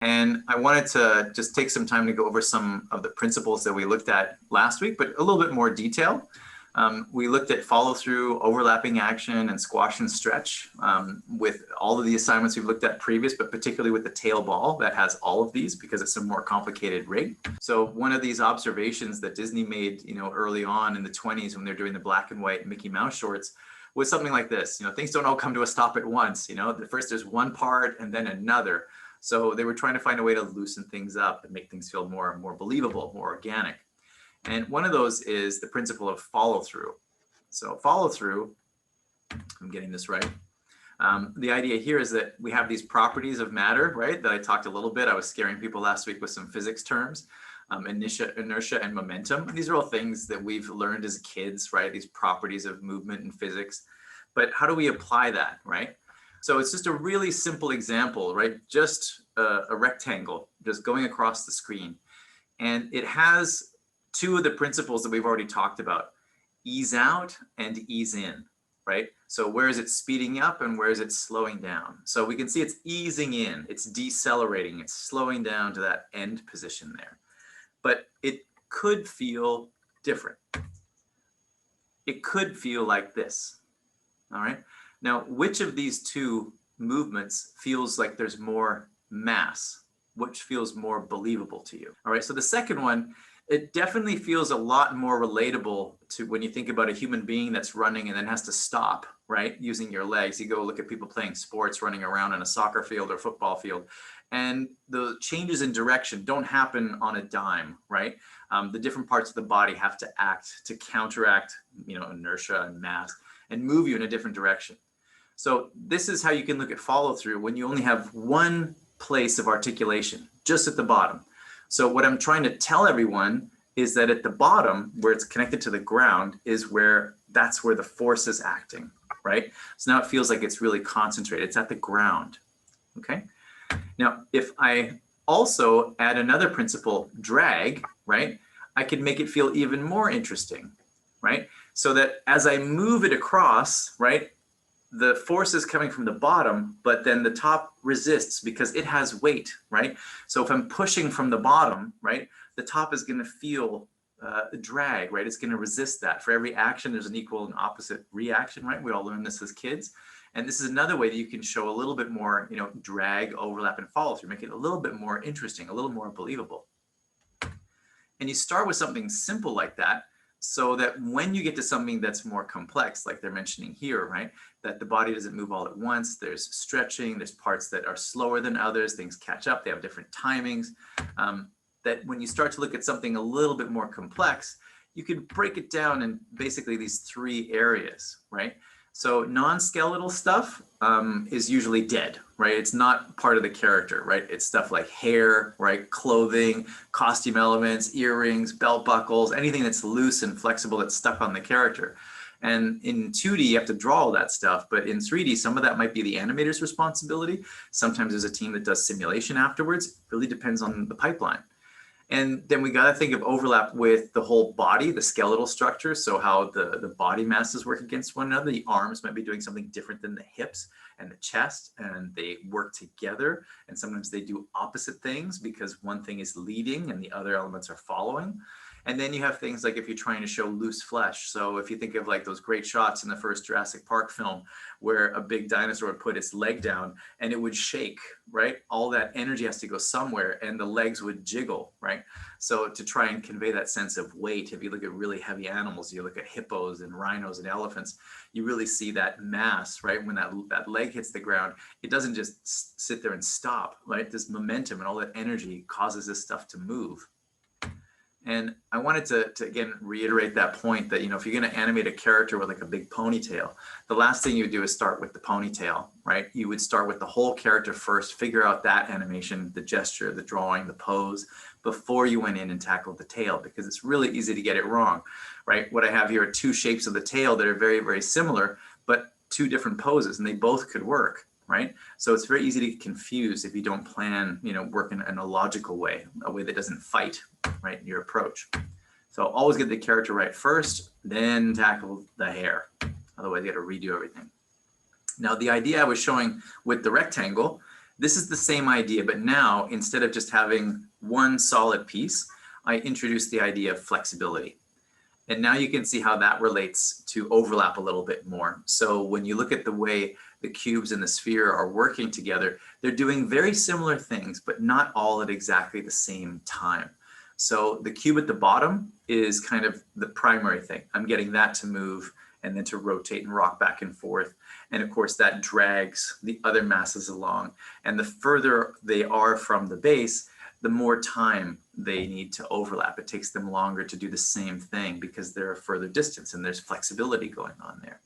And I wanted to just take some time to go over some of the principles that we looked at last week, but a little bit more detail. We looked at follow through, overlapping action, and squash and stretch with all of the assignments we've looked at previous, but particularly with the tail ball that has all of these because it's a more complicated rig. So one of these observations that Disney made, early on in the 20s when they're doing the black and white Mickey Mouse shorts was something like this. Things don't all come to a stop at once. First there's one part and then another. So they were trying to find a way to loosen things up and make things feel more believable, more organic. And one of those is the principle of follow through. So follow through, I'm getting this right. The idea here is that we have these properties of matter, right? That I talked a little bit. I was scaring people last week with some physics terms, inertia and momentum. These are all things that we've learned as kids, right? These properties of movement in physics. But how do we apply that, right? So it's just a really simple example, right? Just a rectangle just going across the screen. And it has two of the principles that we've already talked about, ease out and ease in, right? So where is it speeding up and where is it slowing down? So we can see it's easing in, it's decelerating, it's slowing down to that end position there. But it could feel different. It could feel like this, all right? Now, which of these two movements feels like there's more mass? Which feels more believable to you? All right, so the second one, it definitely feels a lot more relatable to when you think about a human being that's running and then has to stop, right? Using your legs. You go look at people playing sports, running around in a soccer field or football field, and the changes in direction don't happen on a dime, right? The different parts of the body have to act to counteract, inertia and mass and move you in a different direction. So this is how you can look at follow through when you only have one place of articulation, just at the bottom. So what I'm trying to tell everyone is that at the bottom, where it's connected to the ground, that's where the force is acting, right? So now it feels like it's really concentrated. It's at the ground, okay? Now, if I also add another principle, drag, right? I can make it feel even more interesting, right? So that as I move it across, right? The force is coming from the bottom, but then the top resists because it has weight, right? So if I'm pushing from the bottom, right, the top is going to feel drag, right? It's going to resist that. For every action, there's an equal and opposite reaction, right? We all learned this as kids. And this is another way that you can show a little bit more, drag, overlap, and follow through, make it a little bit more interesting, a little more believable. And you start with something simple like that, so that when you get to something that's more complex, like they're mentioning here, right, that the body doesn't move all at once, there's stretching, there's parts that are slower than others, things catch up, they have different timings, that when you start to look at something a little bit more complex, you can break it down in basically these three areas, right? So non-skeletal stuff is usually dead, right? It's not part of the character, right? It's stuff like hair, right? Clothing, costume elements, earrings, belt buckles, anything that's loose and flexible that's stuck on the character. And in 2D, you have to draw all that stuff, but in 3D, some of that might be the animator's responsibility. Sometimes there's a team that does simulation afterwards. It really depends on the pipeline. And then we got to think of overlap with the whole body, the skeletal structure. So how the body masses work against one another. The arms might be doing something different than the hips and the chest, and they work together. And sometimes they do opposite things because one thing is leading and the other elements are following. And then you have things like if you're trying to show loose flesh. So if you think of like those great shots in the first Jurassic Park film where a big dinosaur would put its leg down and it would shake, right? All that energy has to go somewhere and the legs would jiggle, right? So to try and convey that sense of weight, if you look at really heavy animals, you look at hippos and rhinos and elephants, you really see that mass, right? When that leg hits the ground, it doesn't just sit there and stop, right? This momentum and all that energy causes this stuff to move. And I wanted to again reiterate that point that, if you're going to animate a character with like a big ponytail, the last thing you would do is start with the ponytail, right? You would start with the whole character first, figure out that animation, the gesture, the drawing, the pose, before you went in and tackled the tail, because it's really easy to get it wrong, right? What I have here are two shapes of the tail that are very, very similar, but two different poses, and they both could work, right? So it's very easy to get confused if you don't plan, work in a logical way, a way that doesn't fight, right, your approach. So always get the character right first, then tackle the hair. Otherwise, you got to redo everything. Now, the idea I was showing with the rectangle This is the same idea, but now instead of just having one solid piece, I introduced the idea of flexibility. And now you can see how that relates to overlap a little bit more. So when you look at the way the cubes and the sphere are working together, they're doing very similar things, but not all at exactly the same time. So the cube at the bottom is kind of the primary thing. I'm getting that to move and then to rotate and rock back and forth. And of course that drags the other masses along. And the further they are from the base, the more time they need to overlap. It takes them longer to do the same thing because they're a further distance and there's flexibility going on there.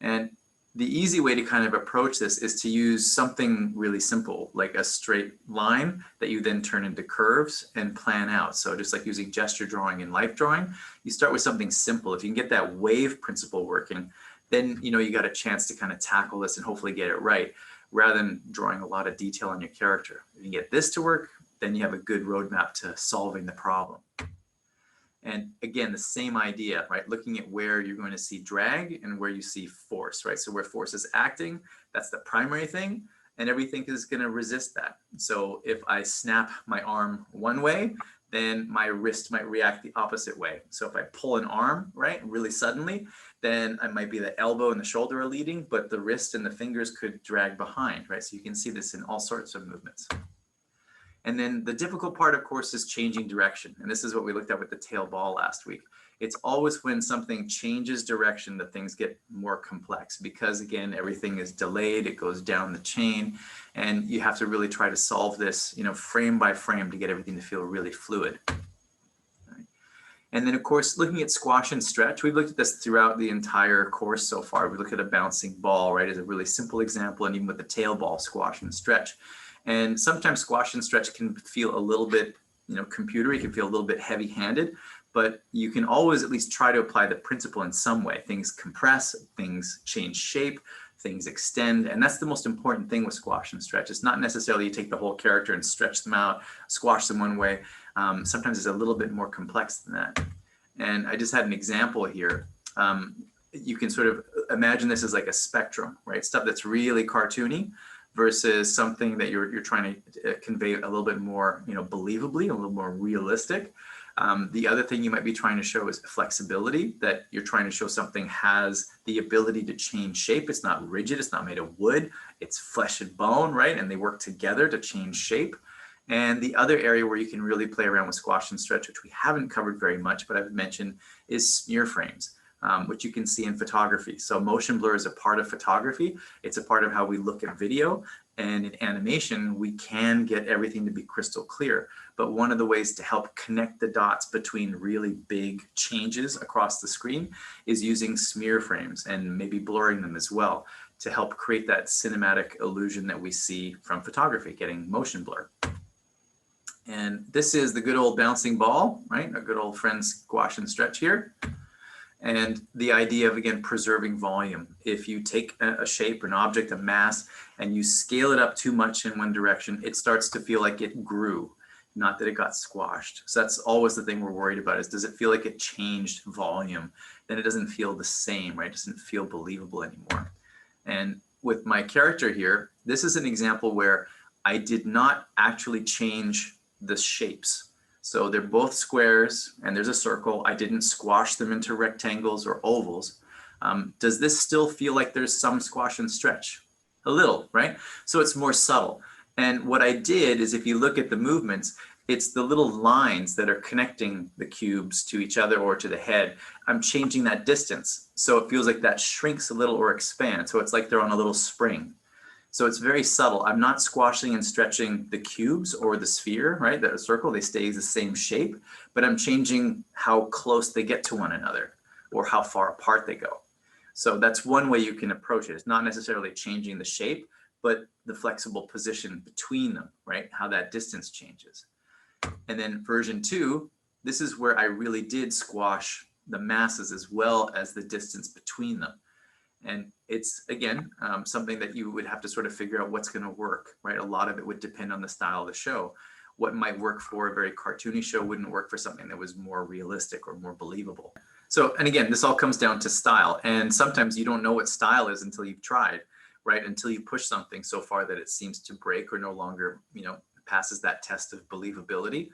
And the easy way to kind of approach this is to use something really simple, like a straight line that you then turn into curves and plan out. So just like using gesture drawing and life drawing, you start with something simple. If you can get that wave principle working, then you got a chance to kind of tackle this and hopefully get it right, rather than drawing a lot of detail on your character. If you can get this to work, then you have a good roadmap to solving the problem. And again, the same idea, right? Looking at where you're going to see drag and where you see force, right? So where force is acting, that's the primary thing, and everything is going to resist that. So if I snap my arm one way, then my wrist might react the opposite way. So if I pull an arm, right, really suddenly, then it might be the elbow and the shoulder are leading, but the wrist and the fingers could drag behind, right? So you can see this in all sorts of movements. And then the difficult part, of course, is changing direction. And this is what we looked at with the tail ball last week. It's always when something changes direction that things get more complex because, again, everything is delayed. It goes down the chain. And you have to really try to solve this, frame by frame to get everything to feel really fluid. Right. And then, of course, looking at squash and stretch, we've looked at this throughout the entire course so far. We look at a bouncing ball, right, as a really simple example, and even with the tail ball, squash and stretch. And sometimes squash and stretch can feel a little bit, computery, can feel a little bit heavy-handed, but you can always at least try to apply the principle in some way. Things compress, things change shape, things extend, and that's the most important thing with squash and stretch. It's not necessarily you take the whole character and stretch them out, squash them one way. Sometimes it's a little bit more complex than that. And I just had an example here. You can sort of imagine this as like a spectrum, right? Stuff that's really cartoony versus something that you're trying to convey a little bit more, believably, a little more realistic. The other thing you might be trying to show is flexibility, that you're trying to show something has the ability to change shape. It's not rigid, it's not made of wood, it's flesh and bone, right? And they work together to change shape. And the other area where you can really play around with squash and stretch, which we haven't covered very much, but I've mentioned, is smear frames. Which you can see in photography. So motion blur is a part of photography. It's a part of how we look at video. And in animation, we can get everything to be crystal clear. But one of the ways to help connect the dots between really big changes across the screen is using smear frames and maybe blurring them as well to help create that cinematic illusion that we see from photography, getting motion blur. And this is the good old bouncing ball, right? A good old friend squash and stretch here. And the idea of, again, preserving volume. If you take a shape, an object, a mass, and you scale it up too much in one direction, it starts to feel like it grew, not that it got squashed. So that's always the thing we're worried about is, does it feel like it changed volume? Then it doesn't feel the same, right? It doesn't feel believable anymore. And with my character here, this is an example where I did not actually change the shapes. So they're both squares and there's a circle. I didn't squash them into rectangles or ovals. Does this still feel like there's some squash and stretch? A little, right? So it's more subtle. And what I did is, if you look at the movements, it's the little lines that are connecting the cubes to each other or to the head. I'm changing that distance. So it feels like that shrinks a little or expands. So it's like they're on a little spring. So it's very subtle. I'm not squashing and stretching the cubes or the sphere, right? That circle, they stay the same shape, but I'm changing how close they get to one another or how far apart they go. So that's one way you can approach it. It's not necessarily changing the shape, but the flexible position between them, right? How that distance changes. And then version 2, this is where I really did squash the masses as well as the distance between them. And it's, again, something that you would have to sort of figure out what's going to work, right? A lot of it would depend on the style of the show. What might work for a very cartoony show wouldn't work for something that was more realistic or more believable. So, and again, this all comes down to style. And sometimes you don't know what style is until you've tried. right? Until you push something so far that it seems to break or no longer, passes that test of believability.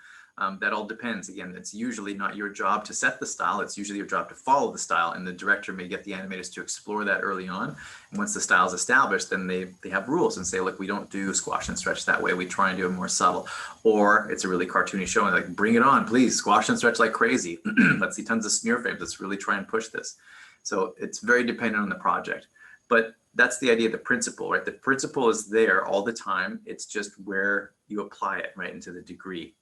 That all depends. Again, it's usually not your job to set the style. It's usually your job to follow the style, and the director may get the animators to explore that early on. And once the style is established, then they have rules and say, look, we don't do squash and stretch that way. We try and do it more subtle. Or it's a really cartoony show and like, bring it on, please, squash and stretch like crazy. Let's see tons of smear frames. Let's really try and push this. So it's very dependent on the project. But that's the idea of the principle, right? The principle is there all the time. It's just where you apply it, right, into the degree.